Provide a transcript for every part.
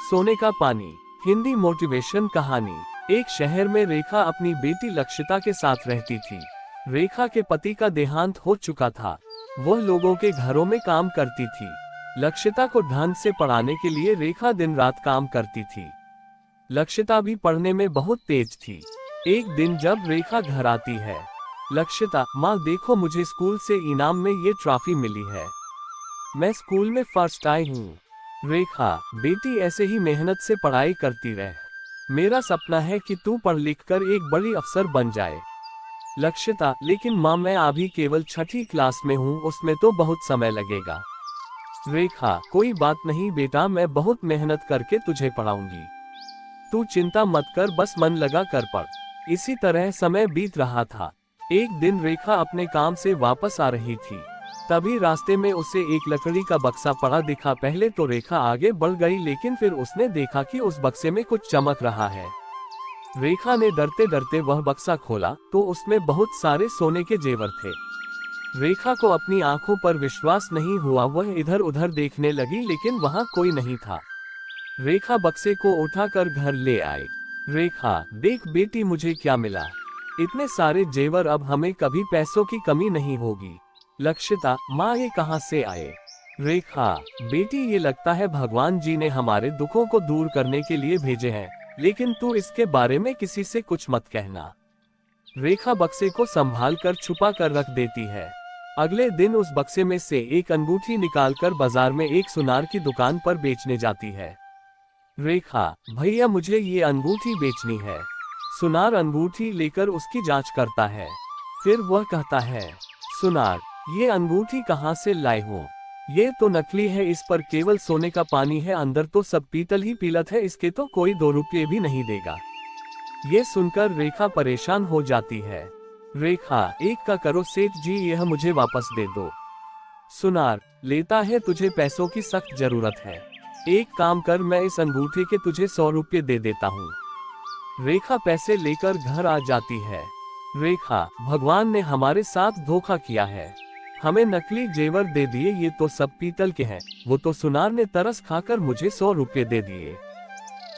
सोने का पानी। हिंदी मोटिवेशन कहानी। एक शहर में रेखा अपनी बेटी लक्षिता के साथ रहती थी। रेखा के पति का देहांत हो चुका था। वह लोगों के घरों में काम करती थी। लक्षिता को ढंग से पढ़ाने के लिए रेखा दिन रात काम करती थी। लक्षिता भी पढ़ने में बहुत तेज थी। एक दिन जब रेखा घर आती है, लक्षिता, माँ देखो मुझे स्कूल से इनाम में ये ट्रॉफी मिली है। मैं स्कूल में फर्स्ट आई हूँ। रेखा, बेटी ऐसे ही मेहनत से पढ़ाई करती रह। मेरा सपना है कि तू पढ़ लिख कर एक बड़ी अफसर बन जाए। लक्षिता, लेकिन माँ मैं अभी केवल छठी क्लास में हूँ, उसमें तो बहुत समय लगेगा। रेखा, कोई बात नहीं बेटा, मैं बहुत मेहनत करके तुझे पढ़ाऊंगी। तू चिंता मत कर, बस मन लगा कर पढ़। इसी तरह समय बीत रहा था। एक दिन रेखा अपने काम से वापस आ रही थी। तभी रास्ते में उसे एक लकड़ी का बक्सा पड़ा दिखा। पहले तो रेखा आगे बढ़ गई, लेकिन फिर उसने देखा कि उस बक्से में कुछ चमक रहा है। रेखा ने डरते डरते वह बक्सा खोला तो उसमें बहुत सारे सोने के जेवर थे। रेखा को अपनी आंखों पर विश्वास नहीं हुआ। वह इधर उधर देखने लगी, लेकिन वहां कोई नहीं था। रेखा बक्से को उठाकर घर ले आई। रेखा, देख बेटी मुझे क्या मिला। इतने सारे जेवर, अब हमें कभी पैसों की कमी नहीं होगी। लक्षिता, माँ ये कहाँ से आए। रेखा, बेटी ये लगता है भगवान जी ने हमारे दुखों को दूर करने के लिए भेजे हैं, लेकिन तू इसके बारे में किसी से कुछ मत कहना। रेखा बक्से को संभाल कर छुपा कर रख देती है। अगले दिन उस बक्से में से एक अंगूठी निकालकर बाजार में एक सुनार की दुकान पर बेचने जाती है। रेखा, भैया मुझे ये अंगूठी बेचनी है। सुनार अंगूठी लेकर उसकी जांच करता है। फिर वह कहता है, सुनार, ये अंगूठी कहाँ से लाए हो। ये तो नकली है, इस पर केवल सोने का पानी है, अंदर तो सब पीतल ही पीलत है, इसके तो कोई 2 रुपये भी नहीं देगा। ये सुनकर रेखा परेशान हो जाती है। रेखा, एक का करो सेठ जी, यह मुझे वापस दे दो। सुनार, लेता है, तुझे पैसों की सख्त जरूरत है। एक काम कर, मैं इस अंगूठी के तुझे 100 रुपये दे देता हूँ। रेखा पैसे लेकर घर आ जाती है। रेखा, भगवान ने हमारे साथ धोखा किया है, हमें नकली जेवर दे दिए, ये तो सब पीतल के हैं। वो तो सुनार ने तरस खाकर मुझे 100 रुपये दे दिए।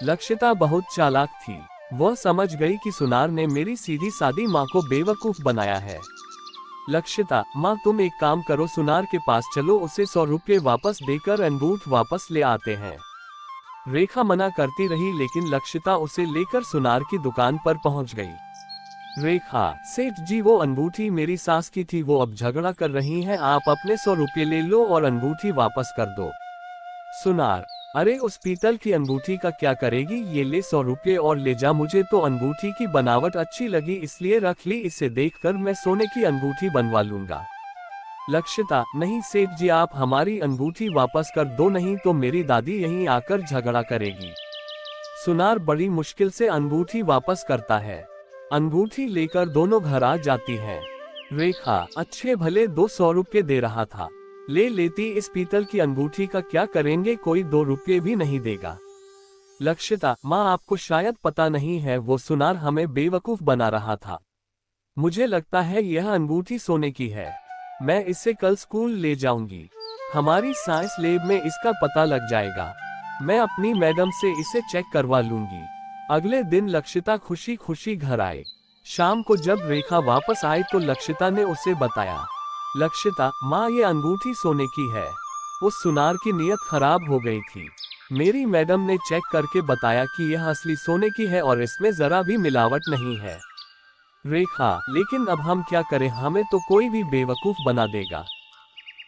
लक्षिता बहुत चालाक थी। वह समझ गई कि सुनार ने मेरी सीधी सादी माँ को बेवकूफ बनाया है। लक्षिता, माँ तुम एक काम करो, सुनार के पास चलो, उसे 100 रुपये वापस देकर अंगूठ वापस ले आते हैं। रेखा मना करती रही, लेकिन लक्षिता उसे लेकर सुनार की दुकान पर पहुंच गई। रेखा, सेठ जी वो अंगूठी मेरी सास की थी, वो अब झगड़ा कर रही हैं, आप अपने 100 रुपये ले लो और अंगूठी वापस कर दो। सुनार, अरे उस पीतल की अंगूठी का क्या करेगी, ये ले 100 रुपये और ले जा, मुझे तो अंगूठी की बनावट अच्छी लगी इसलिए रख ली, इसे देखकर मैं सोने की अंगूठी बनवा लूंगा। लक्षिता, नहीं सेठ जी, आप हमारी अंगूठी वापस कर दो, नहीं तो मेरी दादी यहीं आकर झगड़ा करेगी। सुनार बड़ी मुश्किल से अंगूठी वापस करता है। अंगूठी लेकर दोनों घर आ जाती हैं। रेखा, अच्छे भले 200 रुपये दे रहा था, ले लेती, इस पीतल की अंगूठी का क्या करेंगे, कोई 2 रुपये भी नहीं देगा। लक्षिता, माँ आपको शायद पता नहीं है, वो सुनार हमें बेवकूफ बना रहा था। मुझे लगता है यह अंगूठी सोने की है। मैं इसे कल स्कूल ले जाऊंगी, हमारी साइंस लैब में इसका पता लग जाएगा। मैं अपनी मैडम से इसे चेक करवा लूंगी। अगले दिन लक्षिता खुशी खुशी घर आए। शाम को जब रेखा वापस आई तो लक्षिता ने उसे बताया। लक्षिता, माँ ये अंगूठी सोने की है, उस सुनार की नीयत खराब हो गई थी। मेरी मैडम ने चेक करके बताया कि यह असली सोने की है और इसमें जरा भी मिलावट नहीं है। रेखा, लेकिन अब हम क्या करें, हमें तो कोई भी बेवकूफ बना देगा।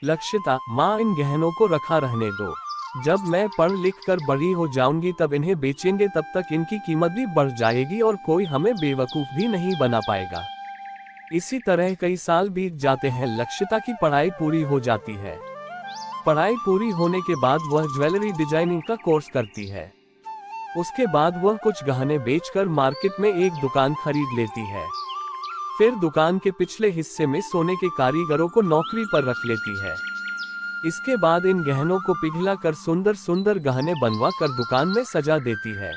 लक्षिता, माँ इन गहनों को रखा रहने दो, जब मैं पढ़ लिख कर बड़ी हो जाऊंगी तब इन्हें बेचेंगे, तब तक इनकी कीमत भी बढ़ जाएगी और कोई हमें बेवकूफ भी नहीं बना पाएगा। इसी तरह कई साल बीत जाते हैं। लक्षिता की पढ़ाई पूरी हो जाती है। पढ़ाई पूरी होने के बाद वह ज्वेलरी डिजाइनिंग का कोर्स करती है। उसके बाद वह कुछ गहने बेचकर मार्केट में एक दुकान खरीद लेती है। फिर दुकान के पिछले हिस्से में सोने के कारीगरों को नौकरी पर रख लेती है। इसके बाद इन गहनों को पिघला कर सुंदर सुंदर गहने बनवा कर दुकान में सजा देती है।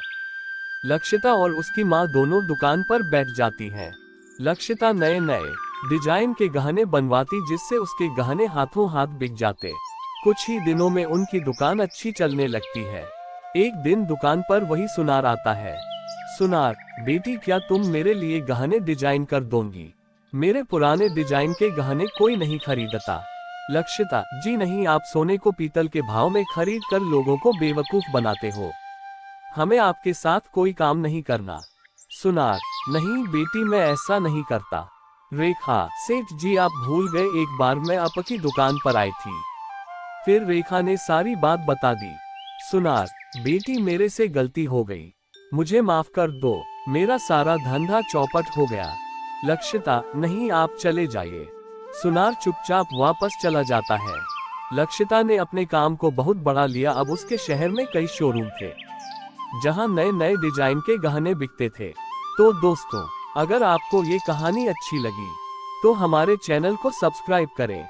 लक्षिता और उसकी माँ दोनों दुकान पर बैठ जाती हैं। लक्षिता नए नए डिजाइन के गहने बनवाती, जिससे उसके गहने हाथों हाथ बिक जाते। कुछ ही दिनों में उनकी दुकान अच्छी चलने लगती है। एक दिन दुकान पर वही सुनार आता है। सुनार, बेटी क्या तुम मेरे लिए गहने डिजाइन कर दोगी? मेरे पुराने डिजाइन के गहने कोई नहीं खरीदता। लक्षिता, जी नहीं, आप सोने को पीतल के भाव में खरीद कर लोगों को बेवकूफ बनाते हो। हमें आपके साथ कोई काम नहीं करना। सुनार, नहीं बेटी, मैं ऐसा नहीं करता। रेखा, सेठ जी आप भूल गए, एक बार मैं आपकी दुकान पर आई थी। फिर रेखा ने सारी बात बता दी। सुनार, बेटी मेरे से गलती हो गई, मुझे माफ कर दो, मेरा सारा धंधा चौपट हो गया। लक्षिता, नहीं आप चले जाइए। सुनार चुपचाप वापस चला जाता है। लक्षिता ने अपने काम को बहुत बढ़ा लिया। अब उसके शहर में कई शोरूम थे जहां नए नए डिजाइन के गहने बिकते थे। तो दोस्तों, अगर आपको ये कहानी अच्छी लगी तो हमारे चैनल को सब्सक्राइब करें।